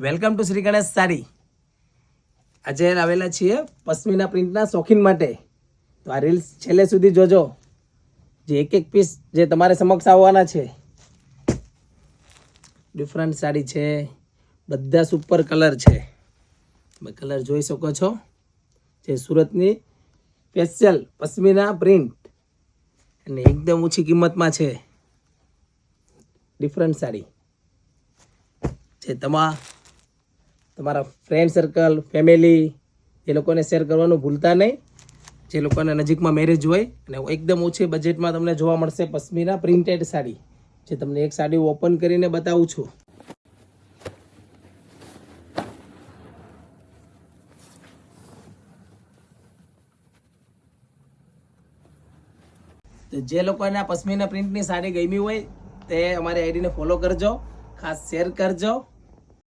Welcome to Shri Ganesh sari. આજે આવેલા છીએ પશ્મિના પ્રિન્ટના શોખીન માટે. તો આ રીલ્સ છેલ્લે સુધી જોજો, જે એક એક પીસ જે તમારે સમક્ષ આવવાના છે. ડિફરન્ટ સાડી છે, બધા સુપર કલર છે. તમે કલર જોઈ શકો છો, જે સુરતની સ્પેશિયલ પશ્મિના પ્રિન્ટ અને એકદમ ઓછી કિંમતમાં છે. ડિફરન્ટ સાડી જે તમારા ફ્રેન્ડ સર્કલ, ફેમિલી એ લોકોને શેર કરવાનું ભૂલતા નહીં. જે લોકોને નજીકમાં મેરેજ હોય અને એકદમ ઓછી બજેટમાં તમને જોવા મળશે પશ્મિના પ્રિન્ટેડ સાડી, જે તમને એક સાડી ઓપન કરીને બતાવું છું. તો જે લોકોને આ પશ્મિના પ્રિન્ટની સાડી ગમી હોય તે અમારી આઈડીને ફોલો કરજો, ખાસ શેર કરજો.